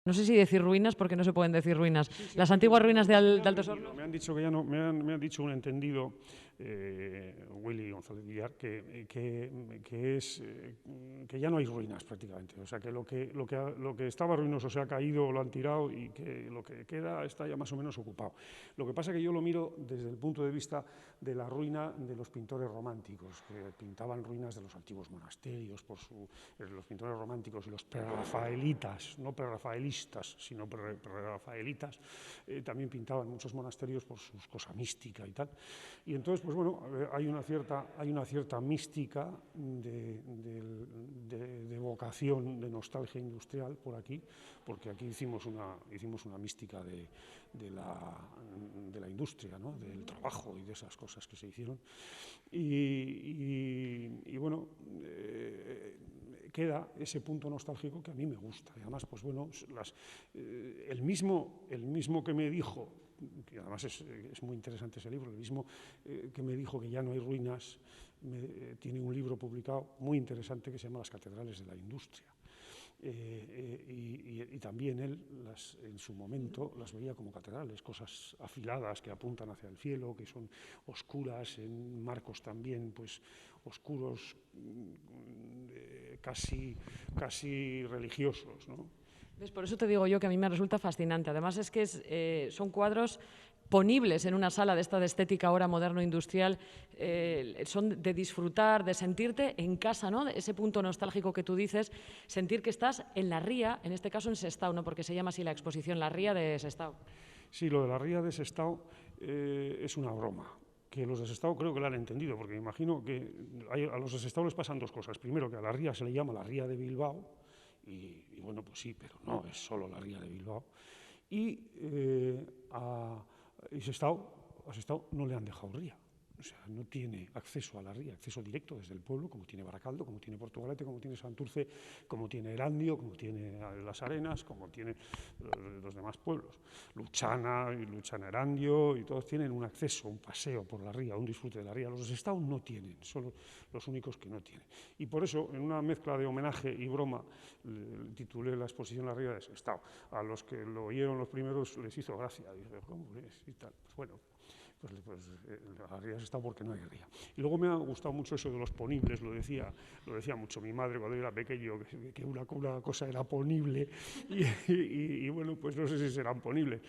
No sé si decir ruinas porque no se pueden decir ruinas. Sí, sí, Las sí, antiguas ruinas de Altos Hornos. me han dicho que ya no, me han dicho un entendido, Willy González Villar, que ya no hay ruinas prácticamente. O sea, que lo que estaba ruinoso se ha caído, lo han tirado y que lo que queda está ya más o menos ocupado. Lo que pasa es que yo lo miro desde el punto de vista de la ruina de los pintores románticos, que pintaban ruinas de los antiguos monasterios, los pintores románticos y los prerrafaelitas, no prerrafaelistas, sino prerrafaelitas, también pintaban muchos monasterios por sus cosas mística y tal. Y entonces, pues bueno, hay una cierta mística de vocación, de nostalgia industrial por aquí, porque aquí hicimos una mística de la industria, ¿no? Del trabajo y de esas cosas que se hicieron. Y bueno, queda ese punto nostálgico que a mí me gusta. Y además, pues bueno, el mismo que me dijo, que además es muy interesante ese libro, el mismo que me dijo que ya no hay ruinas, tiene un libro publicado muy interesante que se llama Las catedrales de la industria. Y también él, en su momento, las veía como catedrales, cosas afiladas que apuntan hacia el cielo, que son oscuras, en marcos también pues oscuros, casi religiosos, ¿no? ¿Ves? Por eso te digo yo que a mí me resulta fascinante. Además es que son cuadros ponibles en una sala de esta de estética ahora moderno-industrial, son de disfrutar, de sentirte en casa, ¿no? Ese punto nostálgico que tú dices, sentir que estás en la ría, en este caso en Sestao, ¿no? Porque se llama así la exposición, la ría de Sestao. Sí, lo de la ría de Sestao es una broma, que los de Sestao creo que lo han entendido, porque me imagino que a los de Sestao les pasan dos cosas. Primero, que a la ría se le llama la ría de Bilbao, y bueno, pues sí, pero no es solo la ría de Bilbao. Y a Sestao no le han dejado ría. O sea, no tiene acceso a la ría, acceso directo desde el pueblo, como tiene Baracaldo, como tiene Portugalete, como tiene Santurce, como tiene Erandio, como tiene Las Arenas, como tiene los demás pueblos. Luchana Erandio, y todos tienen un acceso, un paseo por la ría, un disfrute de la ría. Los de Sestao no tienen, son los únicos que no tienen. Y por eso, en una mezcla de homenaje y broma, titulé la exposición La ría de Sestao. A los que lo oyeron los primeros les hizo gracia, dije, ¿cómo es? Y tal. Pues bueno, la ría es Sestao porque no hay ría. Y luego me ha gustado mucho eso de los ponibles, lo decía mucho mi madre cuando yo era pequeño, que una cosa era ponible, y bueno, pues no sé si serán ponibles.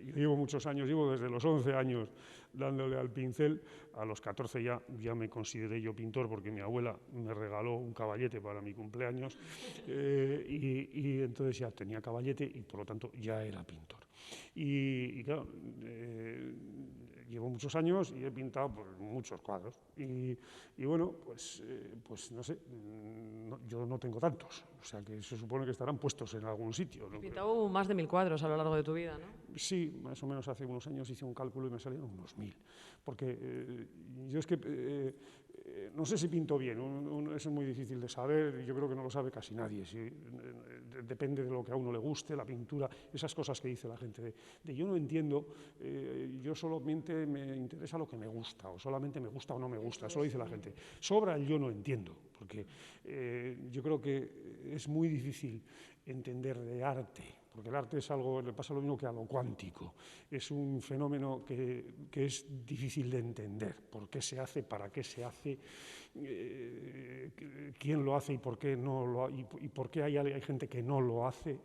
Yo llevo muchos años, llevo desde los 11 años dándole al pincel. A los 14 ya me consideré yo pintor, porque mi abuela me regaló un caballete para mi cumpleaños, y entonces ya tenía caballete y por lo tanto ya era pintor. Y claro, llevo muchos años y he pintado pues, muchos cuadros. Y bueno, pues no sé, yo no tengo tantos, o sea que se supone que estarán puestos en algún sitio. Has pintado más de 1000 cuadros a lo largo de tu vida, ¿no? Sí, más o menos hace unos años hice un cálculo y me salieron unos 1000. Porque yo es que no sé si pinto bien, eso es muy difícil de saber, yo creo que no lo sabe casi nadie. Depende de lo que a uno le guste, la pintura, esas cosas que dice la gente. Yo no entiendo, yo solamente me interesa lo que me gusta, o solamente me gusta o no me gusta, eso lo dice la gente. Sobra el yo no entiendo, porque yo creo que es muy difícil entender de arte, porque el arte es algo, le pasa lo mismo que a lo cuántico, es un fenómeno que es difícil de entender, por qué se hace, para qué se hace, quién lo hace y por qué no lo y por qué hay gente que no lo hace,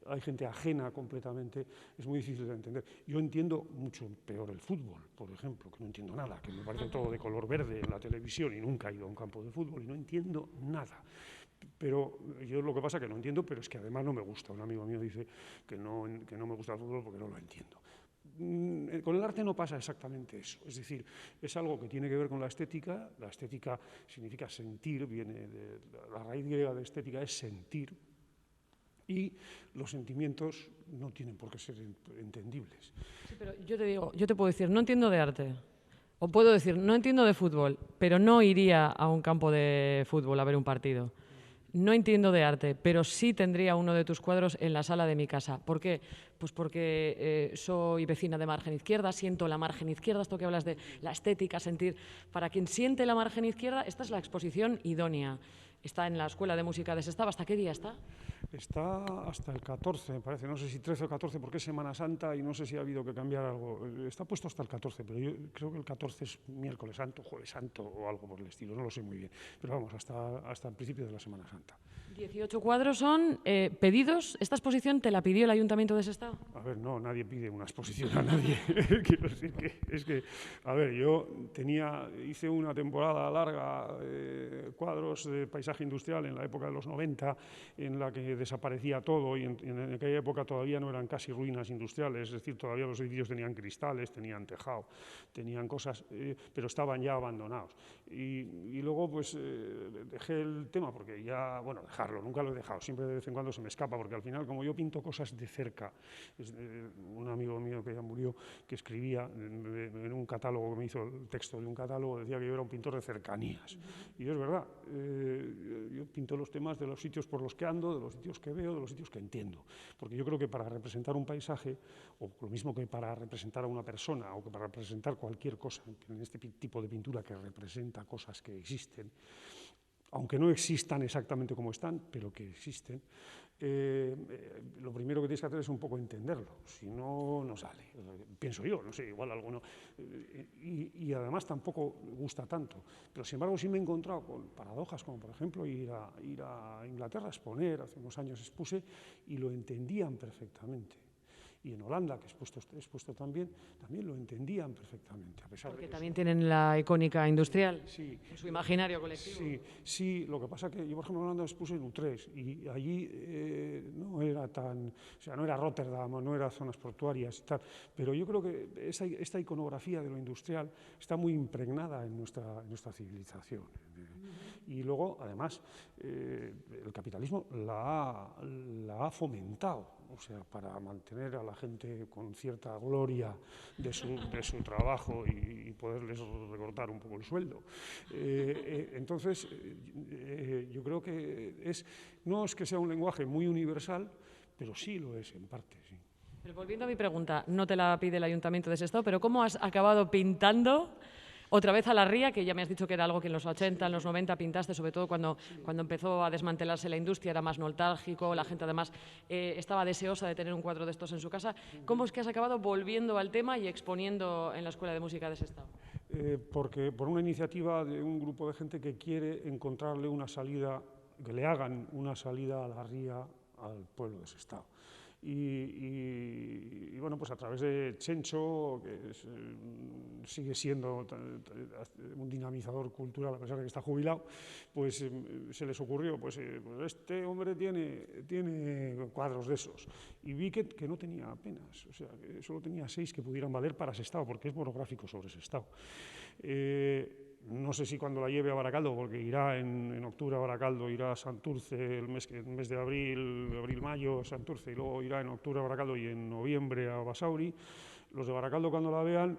hay gente ajena completamente, es muy difícil de entender. Yo entiendo mucho peor el fútbol, por ejemplo, que no entiendo nada, que me parece todo de color verde en la televisión y nunca he ido a un campo de fútbol y no entiendo nada. Pero yo lo que pasa es que no entiendo, pero es que además no me gusta. Un amigo mío dice que no me gusta el fútbol porque no lo entiendo. Con el arte no pasa exactamente eso, es decir, es algo que tiene que ver con la estética significa sentir, viene de la raíz griega de estética es sentir, y los sentimientos no tienen por qué ser entendibles. Sí, pero yo te digo, yo te puedo decir, no entiendo de arte, o puedo decir, no entiendo de fútbol, pero no iría a un campo de fútbol a ver un partido. No entiendo de arte, pero sí tendría uno de tus cuadros en la sala de mi casa. ¿Por qué? Pues porque soy vecina de margen izquierda, siento la margen izquierda, esto que hablas de la estética, sentir. Para quien siente la margen izquierda, esta es la exposición idónea. está en la Escuela de Música de Sestao. ¿Hasta qué día está? Está hasta el 14, me parece, no sé si 13 o 14 porque es Semana Santa y no sé si ha habido que cambiar algo. Está puesto hasta el 14, pero yo creo que el 14 es miércoles santo, jueves santo o algo por el estilo, no lo sé muy bien. Pero vamos, hasta el principio de la Semana Santa. 18 cuadros son pedidos. ¿Esta exposición te la pidió el Ayuntamiento de Sestao? A ver, no, nadie pide una exposición a nadie. Quiero decir que, a ver, yo hice una temporada larga cuadros de paisaje industrial en la época de los 90, en la que desaparecía todo y en aquella época todavía no eran casi ruinas industriales, es decir, todavía los edificios tenían cristales, tenían tejado, tenían cosas, pero estaban ya abandonados. Y luego pues dejé el tema porque ya, bueno, dejarlo, nunca lo he dejado, siempre de vez en cuando se me escapa porque al final como yo pinto cosas de cerca, un amigo mío que ya murió, que escribía en un catálogo, que me hizo el texto de un catálogo, decía que yo era un pintor de cercanías. Y es verdad, yo pinto los temas de los sitios por los que ando, de los sitios que veo, de los sitios que entiendo. Porque yo creo que para representar un paisaje, o lo mismo que para representar a una persona, o que para representar cualquier cosa, en este tipo de pintura que representa cosas que existen, aunque no existan exactamente como están, pero que existen, lo primero que tienes que hacer es un poco entenderlo, si no, no sale. Pienso yo, no sé, igual alguno. Y además tampoco gusta tanto. Pero sin embargo sí me he encontrado con paradojas, como por ejemplo ir a Inglaterra a exponer, hace unos años expuse, y lo entendían perfectamente. Y en Holanda, que he expuesto también lo entendían perfectamente. A pesar Porque de también tienen la icónica industrial, sí, en su imaginario colectivo. Sí, lo que pasa es que yo, por ejemplo, en Holanda expuse en Utrecht y allí no era tan, o sea, no era Rotterdam o no era zonas portuarias y tal, pero yo creo que esta iconografía de lo industrial está muy impregnada en nuestra civilización. Y luego, además, el capitalismo la ha fomentado, o sea, para mantener a la gente con cierta gloria de su trabajo y poderles recortar un poco el sueldo. Entonces, yo creo que no es que sea un lenguaje muy universal, pero sí lo es en parte, sí. Pero volviendo a mi pregunta, no te la pide el Ayuntamiento de Sestao, pero ¿cómo has acabado pintando otra vez a la ría, que ya me has dicho que era algo que en los 80, en los 90 pintaste, sobre todo cuando empezó a desmantelarse la industria, era más nostálgico, la gente además estaba deseosa de tener un cuadro de estos en su casa? ¿Cómo es que has acabado volviendo al tema y exponiendo en la Escuela de Música de Sestao? Porque por una iniciativa de un grupo de gente que quiere encontrarle una salida, que le hagan una salida a la ría al pueblo de Sestao. Y bueno, pues a través de Chencho, que sigue siendo un dinamizador cultural a pesar de que está jubilado, pues se les ocurrió, pues este hombre tiene cuadros de esos. Y vi que no tenía apenas, o sea, que solo tenía 6 que pudieran valer para Sestao, porque es monográfico sobre Sestao. No sé si cuando la lleve a Baracaldo, porque irá en octubre a Baracaldo, irá a Santurce el mes de abril-mayo, Santurce, y luego irá en octubre a Baracaldo y en noviembre a Basauri. Los de Baracaldo cuando la vean,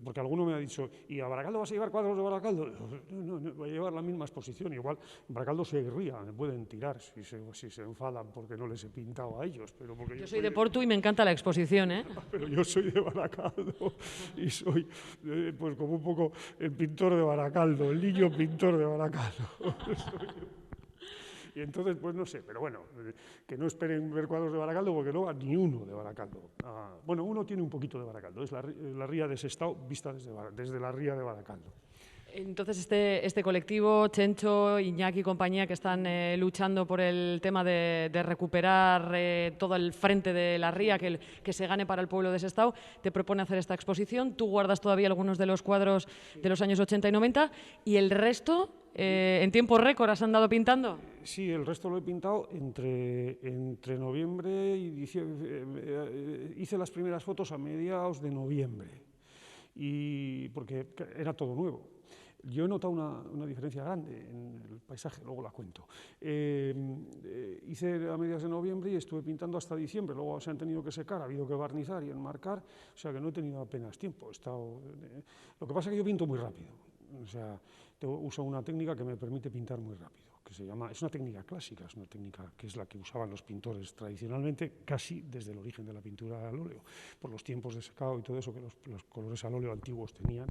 porque alguno me ha dicho, ¿y a Baracaldo vas a llevar cuadros de Baracaldo? No, voy a llevar la misma exposición. Igual Baracaldo se ría, me pueden tirar si se enfadan porque no les he pintado a ellos. Pero porque yo soy de Porto y me encanta la exposición, ¿eh? Pero yo soy de Baracaldo y soy pues como un poco el pintor de Baracaldo, el niño pintor de Baracaldo. Y entonces, pues no sé, pero bueno, que no esperen ver cuadros de Baracaldo porque no va ni uno de Baracaldo. Bueno, uno tiene un poquito de Baracaldo, es la ría de Sestao vista desde la ría de Baracaldo. Entonces, este colectivo, Chencho, Iñaki y compañía, que están luchando por el tema de recuperar todo el frente de la ría, que se gane para el pueblo de Sestao, te propone hacer esta exposición. Tú guardas todavía algunos de los cuadros de los años 80 y 90, y el resto, ¿en tiempo récord has andado pintando? Sí, el resto lo he pintado entre noviembre y diciembre. Hice las primeras fotos a mediados de noviembre, porque era todo nuevo. Yo he notado una diferencia grande en el paisaje, luego la cuento. Hice a mediados de noviembre y estuve pintando hasta diciembre, luego se han tenido que secar, ha habido que barnizar y enmarcar, o sea que no he tenido apenas tiempo. Lo que pasa es que yo pinto muy rápido, o sea, uso una técnica que me permite pintar muy rápido, es una técnica clásica, es una técnica que es la que usaban los pintores tradicionalmente, casi desde el origen de la pintura al óleo, por los tiempos de secado y todo eso que los colores al óleo antiguos tenían,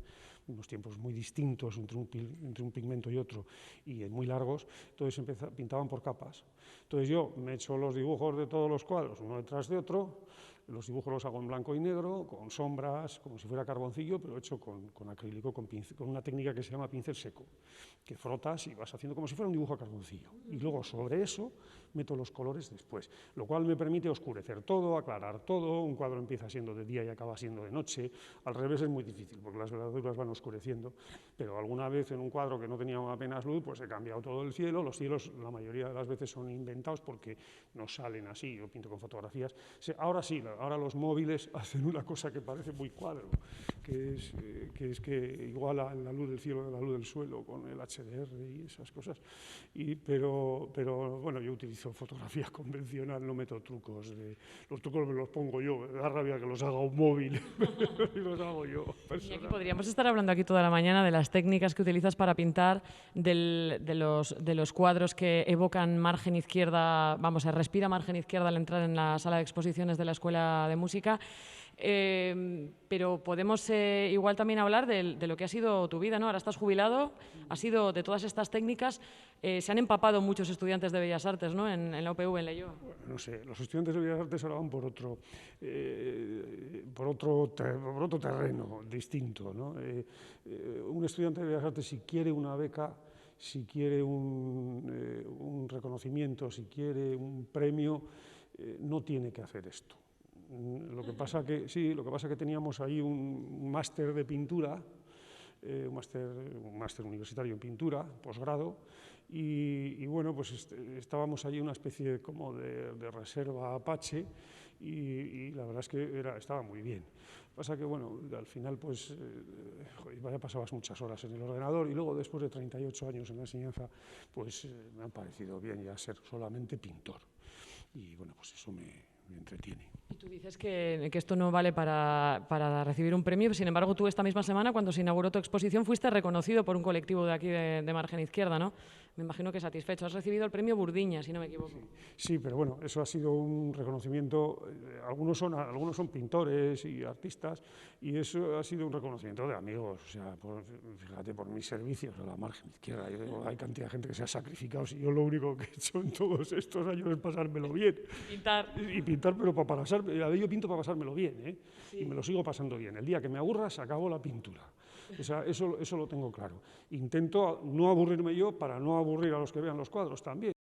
unos tiempos muy distintos entre un pigmento y otro, y muy largos, entonces pintaban por capas. Entonces yo me echo los dibujos de todos los cuadros, uno detrás de otro, los dibujos los hago en blanco y negro, con sombras, como si fuera carboncillo, pero hecho con acrílico, con una técnica que se llama pincel seco, que frotas y vas haciendo como si fuera un dibujo a carboncillo. Y luego sobre eso meto los colores después, lo cual me permite oscurecer todo, aclarar todo, un cuadro empieza siendo de día y acaba siendo de noche, al revés es muy difícil, porque las verdaduras van oscureciendo, pero alguna vez en un cuadro que no tenía apenas luz, pues he cambiado todo el cielo, los cielos la mayoría de las veces son inventados porque no salen así, yo pinto con fotografías, ahora sí, ahora los móviles hacen una cosa que parece muy cuadro, que es que igualan la luz del cielo de la luz del suelo con el HDR y esas cosas, pero bueno, yo utilizo fotografía convencional, no meto trucos, los trucos me los pongo yo, me da rabia que los haga un móvil, y los hago yo. Y aquí podríamos estar hablando aquí toda la mañana de las técnicas que utilizas para pintar, de los cuadros que evocan margen izquierda, vamos, se respira margen izquierda al entrar en la sala de exposiciones de la Escuela de Música. Pero podemos igual también hablar de lo que ha sido tu vida, ¿no? Ahora estás jubilado, ha sido de todas estas técnicas, se han empapado muchos estudiantes de Bellas Artes, ¿no? En la UPV, en Leioa. Bueno, no sé, los estudiantes de Bellas Artes ahora van por otro terreno distinto, ¿no? Un estudiante de Bellas Artes, si quiere una beca, si quiere un reconocimiento, si quiere un premio, no tiene que hacer esto. Lo que pasa que teníamos ahí un máster de pintura, un máster universitario en pintura, posgrado, y bueno, pues estábamos allí una especie como de reserva Apache, y la verdad es que estaba muy bien. Pasa que, bueno, al final, pues, ya pasabas muchas horas en el ordenador, y luego, después de 38 años en la enseñanza, pues me ha parecido bien ya ser solamente pintor. Y bueno, pues eso me entretiene. Y tú dices que esto no vale para recibir un premio, sin embargo, tú esta misma semana, cuando se inauguró tu exposición, fuiste reconocido por un colectivo de aquí de Margen Izquierda, ¿no? Me imagino que satisfecho. Has recibido el premio Burdiña, si no me equivoco. Sí, pero bueno, eso ha sido un reconocimiento, algunos son pintores y artistas, y eso ha sido un reconocimiento de amigos, o sea, fíjate, por mis servicios a la Margen Izquierda. Yo digo, hay cantidad de gente que se ha sacrificado, si yo lo único que he hecho en todos estos años es pasármelo bien. Y pintar, pero para pasármelo, yo pinto para pasármelo bien, ¿eh? Sí. Y me lo sigo pasando bien. El día que me aburra, se acabó la pintura. O sea, eso lo tengo claro. Intento no aburrirme yo para no aburrir a los que vean los cuadros también.